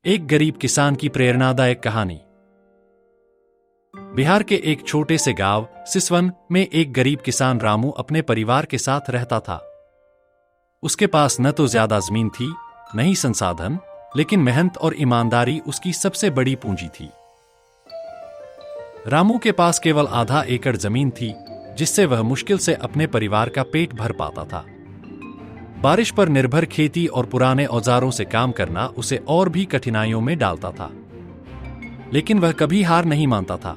एक गरीब किसान की प्रेरणादायक कहानी। बिहार के एक छोटे से गांव सिसवन में एक गरीब किसान रामू अपने परिवार के साथ रहता था। उसके पास न तो ज्यादा जमीन थी, न ही संसाधन, लेकिन मेहनत और ईमानदारी उसकी सबसे बड़ी पूंजी थी। रामू के पास केवल आधा एकड़ जमीन थी, जिससे वह मुश्किल से अपने परिवार का पेट भर पाता था। बारिश पर निर्भर खेती और पुराने औजारों से काम करना उसे और भी कठिनाइयों में डालता था, लेकिन वह कभी हार नहीं मानता था।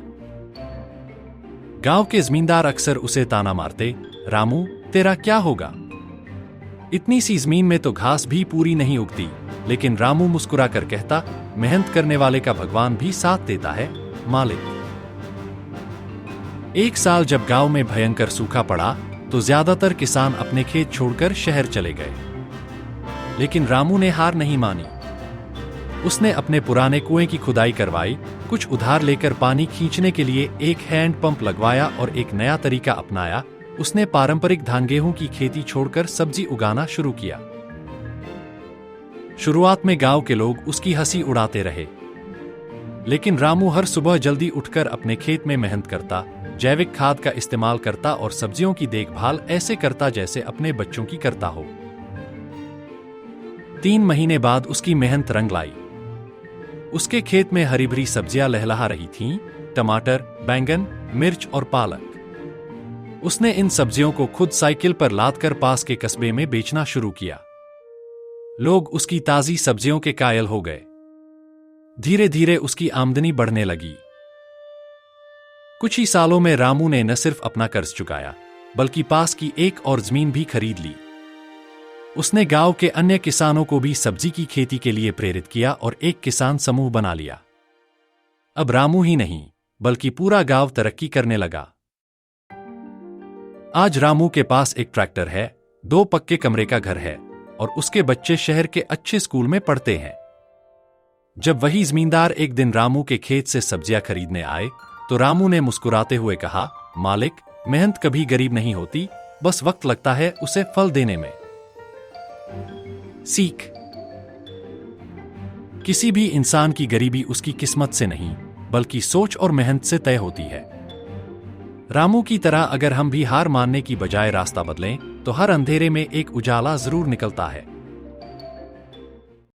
गांव के जमींदार अक्सर उसे ताना मारते, रामू तेरा क्या होगा, इतनी सी जमीन में तो घास भी पूरी नहीं उगती। लेकिन रामू मुस्कुरा कर कहता, मेहनत करने वाले का भगवान भी साथ देता है मालिक। एक साल जब गांव में भयंकर सूखा पड़ा तो ज्यादातर किसान अपने खेत छोड़कर शहर चले गए, लेकिन रामू ने हार नहीं मानी। उसने अपने पुराने कुएं की खुदाई करवाई, कुछ उधार लेकर पानी खींचने के लिए एक हैंड पंप लगवाया और एक नया तरीका अपनाया। उसने पारंपरिक धान गेहूं की खेती छोड़कर सब्जी उगाना शुरू किया। शुरुआत में गांव के लोग उसकी हंसी उड़ाते रहे, लेकिन रामू हर सुबह जल्दी उठकर अपने खेत में मेहनत करता, जैविक खाद का इस्तेमाल करता और सब्जियों की देखभाल ऐसे करता जैसे अपने बच्चों की करता हो। 3 महीने बाद उसकी मेहनत रंग लाई। उसके खेत में हरी भरी सब्जियां लहलहा रही थीं, टमाटर, बैंगन, मिर्च और पालक। उसने इन सब्जियों को खुद साइकिल पर लादकर पास के कस्बे में बेचना शुरू किया। लोग उसकी ताजी सब्जियों के कायल हो गए। धीरे धीरे उसकी आमदनी बढ़ने लगी। कुछ ही सालों में रामू ने न सिर्फ अपना कर्ज चुकाया, बल्कि पास की एक और जमीन भी खरीद ली। उसने गांव के अन्य किसानों को भी सब्जी की खेती के लिए प्रेरित किया और एक किसान समूह बना लिया। अब रामू ही नहीं, बल्कि पूरा गांव तरक्की करने लगा। आज रामू के पास एक ट्रैक्टर है, 2 पक्के कमरे का घर है और उसके बच्चे शहर के अच्छे स्कूल में पढ़ते हैं। जब वही जमींदार एक दिन रामू के खेत से सब्जियां खरीदने आए तो रामू ने मुस्कुराते हुए कहा, मालिक, मेहनत कभी गरीब नहीं होती, बस वक्त लगता है उसे फल देने में। सीख: किसी भी इंसान की गरीबी उसकी किस्मत से नहीं, बल्कि सोच और मेहनत से तय होती है। रामू की तरह अगर हम भी हार मानने की बजाय रास्ता बदलें, तो हर अंधेरे में एक उजाला जरूर निकलता है।